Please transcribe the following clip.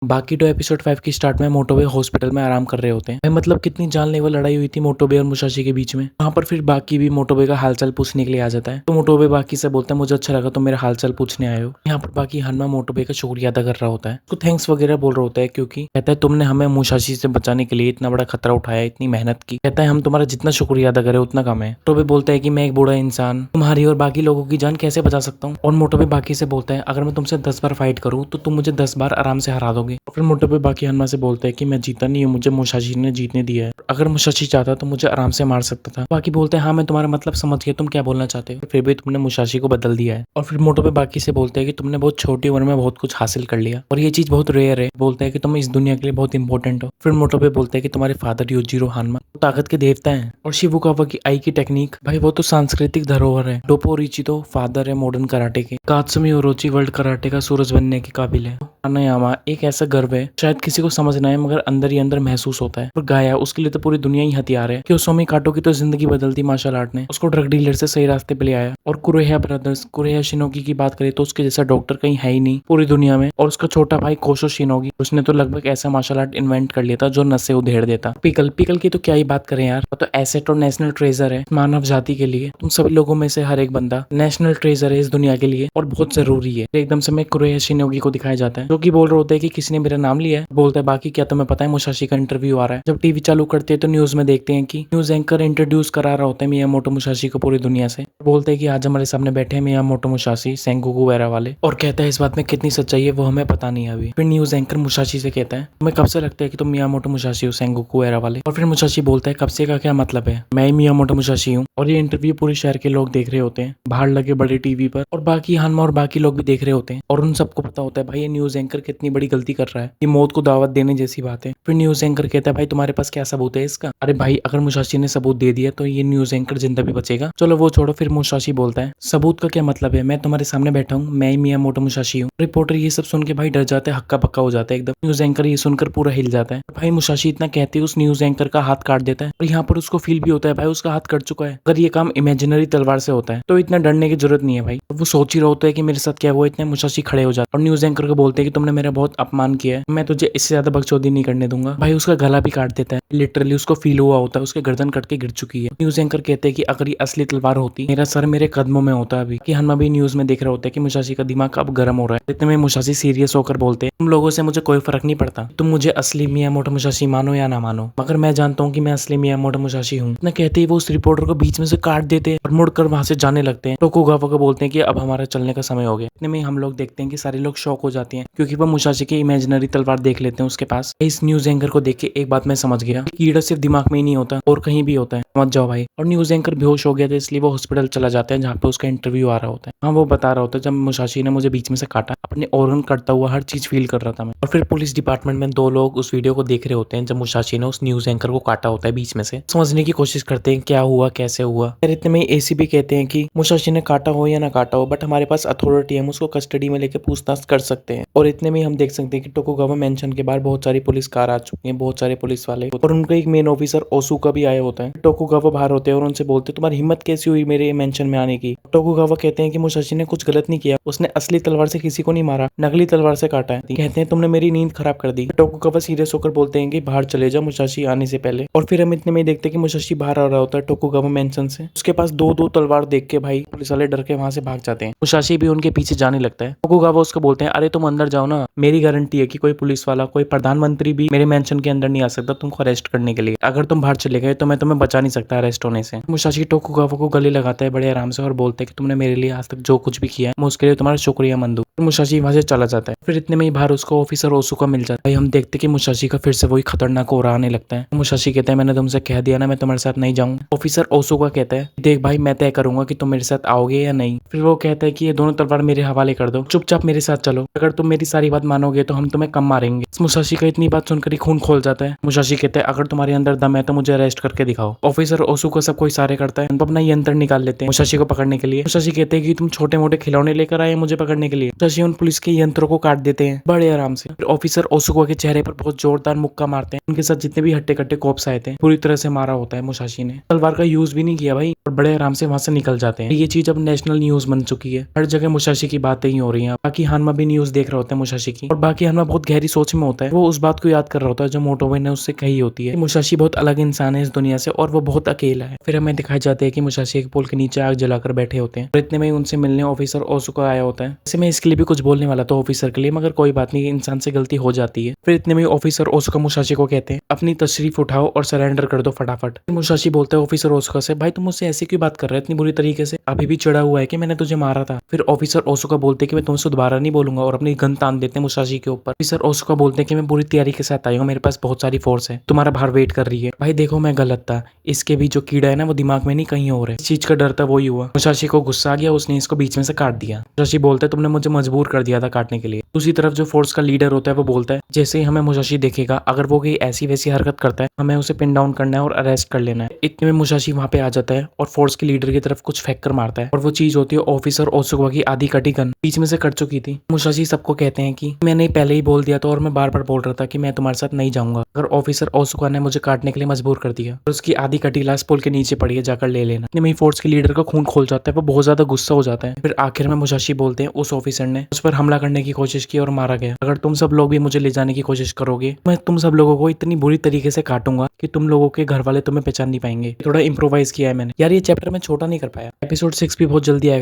बाकी तो एपिसोड 5 की स्टार्ट में मोटोबे हॉस्पिटल में आराम कर रहे होते हैं। भाई मतलब कितनी जानलेवा लड़ाई हुई थी मोटोबे और मुसाशी के बीच में। वहाँ पर फिर बाकी भी मोटोबे का हालचाल पूछने के लिए आ जाता है। तो मोटोबे बाकी से बोलता है मुझे अच्छा लगा तुम मेरा हालचाल पूछने आए हो। यहाँ पर बाकी हनमा मोटोबे का शुक्रिया अदा कर रहा होता है, उसको थैंक्स वगैरह बोल रहा होता है, क्योंकि कहता है तुमने हमें मुसाशी से बचाने के लिए इतना बड़ा खतरा उठाया, इतनी मेहनत की। कहता है हम तुम्हारा जितना शुक्रिया अदा करें उतना कम है। मोटोबे बोलता है कि मैं एक बूढ़ा इंसान तुम्हारी और बाकी लोगों की जान कैसे बचा सकता हूँ। और मोटोबे बाकी से बोलता है अगर मैं तुमसे 10 बार फाइट करूँ तो तुम मुझे 10 बार आराम से हरा दोगे। और फिर मोटोबे बाकी हनमा से बोलता है कि मैं जीता नहीं हूँ, मुझे मुसाशी ने जीतने दिया है। अगर मुसाशी चाहता तो मुझे आराम से मार सकता था। बाकी बोलते हैं हाँ मैं तुम्हारा मतलब समझ गया, तुम क्या बोलना चाहते हो, फिर भी तुमने मुसाशी को बदल दिया है। और फिर मोटोबे बाकी से बोलते हैं कि तुमने बहुत छोटी उम्र में बहुत कुछ हासिल कर लिया और ये चीज बहुत रेयर है। बोलता है कि तुम इस दुनिया के लिए बहुत इंपॉर्टेंट हो। फिर मोटोबे बोलते हैं कि तुम्हारे फादर योजीरो हानमा ताकत के देवता हैं और शिबुकावा की आई की टेक्निक भाई वो तो सांस्कृतिक धरोहर है। डोपो ओरिची तो फादर है मॉडर्न कराटे के। कात्सुमी ओरोची वर्ल्ड कराटे का सूरज बनने के काबिल है। अनायामा एक ऐसा गर्व है शायद किसी को समझ ना आए मगर अंदर ही अंदर महसूस होता है। और गाया उसके लिए तो पूरी दुनिया ही हथियार है। क्योसोमी काटो की तो जिंदगी बदलती मार्शल आर्ट ने उसको ड्रग डीलर से सही रास्ते पे ले आया। और कुरेहा ब्रदर्स कुरेहा शिनोगी की बात करें तो उसके जैसा डॉक्टर कहीं है ही नहीं पूरी दुनिया में। और उसका छोटा भाई कोशो शिनोगी उसने तो लगभग ऐसा मार्शल आर्ट इन्वेंट कर लिया था जो नसें उधेड़ देता। पिकल पिकल की तो क्या ही बात करें यार, वो तो एसेट और नेशनल ट्रेजर है मानव जाति के लिए। तुम सभी लोगों में से हर एक बंदा नेशनल ट्रेजर है इस दुनिया के लिए और बहुत जरूरी है। एकदम से मैं कुरेहा शिनोगी को दिखाया जाता है जो कि बोल रहे होते हैं कि किसी ने मेरा नाम लिया है। बोलता है बाकी क्या तुम्हें पता है मुसाशी का इंटरव्यू आ रहा है। जब टीवी चालू करते हैं तो न्यूज में देखते हैं कि न्यूज एंकर इंट्रोड्यूस करा रहा होता है मियामोटो मुसाशी को पूरी दुनिया से। बोलते हैं कि आज हमारे सामने बैठे हैं मियामोटो मुसाशी सेंगोकू वगैरह वाले। और कहता है इस बात में कितनी सच्चाई है वो हमें पता नहीं है अभी। फिर न्यूज एंकर मुसाशी से कहता है तुम्हें कब से लगता है कि तुम मियामोटो मुसाशी हो सेंगोकू वगैरह वाले। और फिर मुसाशी बोलता है कब से का क्या मतलब है, मैं ही मियामोटो मुसाशी हूँ। और ये इंटरव्यू पूरे शहर के लोग देख रहे होते हैं बाहर लगे बड़े टीवी पर। और बाकी हनमा और बाकी लोग भी देख रहे होते हैं और उन सबको पता होता है भाई ये न्यूज एंकर कितनी बड़ी गलती कर रहा है, ये मौत को दावत देने जैसी बात है। फिर न्यूज एंकर कहता है भाई तुम्हारे पास क्या सबूत है इसका। अरे भाई अगर मुसाशी ने सबूत दे दिया तो ये न्यूज एंकर जिंदा भी बचेगा। चलो वो छोड़ो। फिर मुसाशी बोलता है सबूत का क्या मतलब है, मैं तुम्हारे सामने बैठा हूँ, मैं ही मियामोटो मुसाशी हूँ। रिपोर्टर ये सब सुन के भाई डर जाते हैं, हक्का बक्का हो जाता है एकदम। न्यूज एंकर ये सुनकर पूरा हिल जाता है। भाई मुसाशी इतना कहते ही उस न्यूज एंकर का हाथ काट देता है। और यहाँ पर उसको फील भी होता है भाई उसका हाथ कट चुका है। अगर ये काम इमेजिनरी तलवार से होता है तो इतना डरने की जरूरत नहीं है भाई। वो सोच ही रहा होता है कि मेरे साथ क्या हुआ, इतने मुसाशी खड़े हो जाते और न्यूज एंकर को बोलते हैं कि तुमने मेरा बहुत अपमान किया है, मैं तुझे इससे ज्यादा बकचोदी नहीं करने दूंगा। भाई उसका गला भी काट देता है, लिटरली उसको फील हुआ होता है उसके गर्दन कट के गिर चुकी है। न्यूज एंकर कहते हैं कि अगर ये असली तलवार होती मेरा सर मेरे कदमों में होता अभी। कि हनमा भी न्यूज में देख रहा होता है कि मुसाशी का दिमाग अब गर्म हो रहा है। इतने में मुसाशी सीरियस होकर बोलते हैं तुम लोगों से मुझे कोई फर्क नहीं पड़ता, तुम मुझे असली मियामोटो मुसाशी मानो या ना मानो, मगर मैं जानता हूँ कि मैं असली मियामोटो मुसाशी हूँ। इतना कहते ही वो उस रिपोर्टर को बीच में से काट देते हैं और मुड़कर वहां से जाने लगते हैं। टोकुगावा को बोलते हैं कि अब हमारा चलने का समय हो गया। इतने में हम लोग देखते हैं कि सारे लोग शॉक हो जाते हैं क्योंकि वो मुसाशी की इमेजिनरी तलवार देख लेते हैं उसके पास। इस न्यूज एंकर को देख के एक बात मैं समझ गया, कीड़ा सिर्फ दिमाग में ही नहीं होता और कहीं भी होता है, समझ जाओ भाई। और न्यूज एंकर बेहोश हो गया था इसलिए वो हॉस्पिटल चला जाता है जहाँ पे उसका इंटरव्यू आ रहा होता है। हाँ वो बता रहा होता है जब मुसाशी ने मुझे बीच में से काटा अपने ऑर्गन कटता हुआ हर चीज फील कर रहा था मैं। और फिर पुलिस डिपार्टमेंट में दो लोग उस वीडियो को देख रहे होते हैं जब मुसाशी ने उस न्यूज एंकर को काटा होता है बीच में से। समझने की कोशिश करते हैं क्या हुआ कैसे हुआ। फिर इतने में एसीपी कहते हैं कि मुसाशी ने काटा हो या ना काटा हो बट हमारे पास अथॉरिटी है, हम उसको कस्टडी में लेके पूछताछ कर सकते हैं। और इतने में हम देख सकते हैं कि टोकुगावा मेंशन के बाहर बहुत सारी पुलिस कार आ चुकी है, बहुत सारे पुलिस वाले और उनका एक मेन ऑफिसर ओसुका भी आया होता है। टोकुगावा बाहर होते हैं और उनसे बोलते तुम्हारी हिम्मत कैसी हुई मेरे मेंशन में आने की। टोकुगावा कहते हैं कि मुसाशी ने कुछ गलत नहीं किया, उसने असली तलवार से किसी को नहीं मारा, नकली तलवार से काटा है। कहते हैं तुमने मेरी नींद खराब कर दी। टोकुगावा सीरियस होकर बोलते हैं कि बाहर चले जाओ मुसाशी आने से पहले। और फिर हम इतने में देखते हैं कि मुसाशी बाहर आ रहा होता है टोकुगावा मेंशन से। उसके पास दो दो तलवार देख के भाई पुलिस वाले डर के वहां से भाग जाते हैं। मुसाशी भी उनके पीछे जाने लगता है। टोकुगावा उसको बोलते हैं अरे तुम अंदर जाओ ना, मेरी गारंटी है कि कोई पुलिस वाला कोई प्रधानमंत्री भी मेरे मेंशन के अंदर नहीं आ सकता तुमको अरेस्ट करने के लिए। अगर तुम बाहर चले गए तो मैं तुम्हें बचा नहीं सकता अरेस्ट होने से। मुसाशी टोकुगावा को गले लगाता है बड़े आराम से और बोलते हैं कि तुमने मेरे लिए आज तक जो कुछ भी किया है मैं उसके लिए तुम्हारा शुक्रिया मंद हूं। मुसाशी वहां से चला जाता है। फिर इतने में ही बाहर उसको ऑफिसर ओसुका मिल जाता है। हम देखते कि मुसाशी का फिर से वही खतरनाक ओरा आने लगता है। मुसाशी कहता है मैंने तुमसे कह दिया ना मैं तुम्हारे साथ नहीं जाऊंगा। ऑफिसर ओसुका कहता है देख भाई मैं तय करूंगा कि तुम मेरे साथ आओगे या नहीं। फिर वो कहता है कि ये दोनों तलवार मेरे हवाले कर दो, चुपचाप मेरे साथ चलो, अगर तुम मेरी सारी बात मानोगे तो हम तुम्हें कम मारेंगे। मुसाशी का इतनी बात सुनकर ही खून खोल जाता है। मुसाशी कहते हैं अगर तुम्हारे अंदर दम है तो मुझे अरेस्ट करके दिखाओ। ऑफिसर ओसुका सबको इशारे करता है, अपना यंत्र निकाल लेते हैं मुसाशी को पकड़ने के लिए। मुसाशी कहते हैं कि तुम छोटे मोटे खिलौने लेकर आए मुझे पकड़ने के लिए। मुसाशी उन पुलिस के यंत्रों को काट देते हैं बड़े आराम से। फिर ऑफिसर ओसुका के चेहरे पर बहुत जोरदार मुक्का मारते हैं। उनके साथ जितने भी हट्टे कट्टे कॉप्स आए थे पूरी तरह से मारा होता है मुसाशी ने। तलवार का यूज भी नहीं किया भाई, और बड़े आराम से वहां से निकल जाते हैं। ये चीज अब नेशनल न्यूज बन चुकी है, हर जगह मुसाशी की बातें ही हो रही हैं। बाकी हानमा भी न्यूज देख रहा होता है मुसाशी की, और बाकी हानमा बहुत गहरी सोच में होता है। वो उस बात को याद कर रहा होता है जो मोटोबे ने उससे कही होती है, मुसाशी बहुत अलग इंसान है इस दुनिया से और वो बहुत अकेला है। फिर हमें दिखाई जाते हैं कि मुसाशी एक पुल के नीचे आग जलाकर बैठे होते हैं और इतने में ही उनसे मिलने ऑफिसर ओसुका आया होता है। वैसे मैं इसके लिए भी कुछ बोलने वाला था ऑफिसर के लिए, मगर कोई बात नहीं, इंसान से गलती हो जाती है। फिर इतने में ऑफिसर ओसुका मुसाशी को कहते हैं अपनी तशरीफ उठाओ और सरेंडर कर दो फटाफट। मुसाशी बोलता है ऑफिसर ओसुका से, भाई तुम मुझसे ऐसे क्यों बात कर रहे हो इतनी बुरी तरीके से, अभी भी चिढ़ा हुआ है कि मैंने तुझे मारा था। फिर ऑफिसर ओसुका बोलते कि मैं तुमसे दोबारा नहीं बोलूंगा और अपनी गन तान देते हैं मुसाशी के ऊपर। ऑफिसर ओसुका बोलते हैं कि मैं पूरी तैयारी के साथ आई हूँ, मेरे पास बहुत सारी फोर्स है, तुम्हारा बाहर वेट कर रही है। भाई देखो मैं गलत था, इसके भी जो कीड़ा है ना वो दिमाग में नहीं कहीं और है, इस चीज का डर था वही हुआ। मुसाशी को गुस्सा आ गया, उसने इसको बीच में से काट दिया। मुसाशी बोलता है तुमने मुझे मजबूर कर दिया था काटने के लिए। दूसरी तरफ जो फोर्स का लीडर होता है वो बोलता है जैसे ही हमें मुसाशी देखेगा अगर वो कोई ऐसी वैसी हरकत करता है हमें उसे पिन डाउन करना है और अरेस्ट कर लेना है। इतने में मुसाशी वहां पे आ जाता है और फोर्स के लीडर की तरफ कुछ फेंक कर मारता है और वो चीज होती है ऑफिसर ओसुका की आधी कटी गन बीच में से कट चुकी थी। मुसाशी सबको कहते हैं कि मैंने पहले ही बोल दिया था और मैं बार बार बोल रहा था कि मैं तुम्हारे साथ नहीं जाऊंगा, अगर ऑफिसर ओसुका ने मुझे काटने के लिए मजबूर कर दिया और उसकी आधी कटी लाश पुल के नीचे पड़ी है, जाकर ले लेना। इतने में फोर्स के लीडर का खून खोल जाता है, वो बहुत ज्यादा गुस्सा हो जाता है। फिर आखिर में मुसाशी बोलते हैं उस ऑफिसर ने उस पर हमला करने की कोशिश की और मारा गया, अगर तुम सब लोग भी मुझे ले जाने की कोशिश करोगे मैं तुम सब लोगों को इतनी बुरी तरीके से काटूंगा कि तुम लोगों के घर वाले तुम्हें पहचान नहीं पाएंगे। थोड़ा इंप्रोवाइज किया है मैंने यार, ये चैप्टर मैं छोटा नहीं कर पाया। एपिसोड 6 भी बहुत जल्दी आएगा।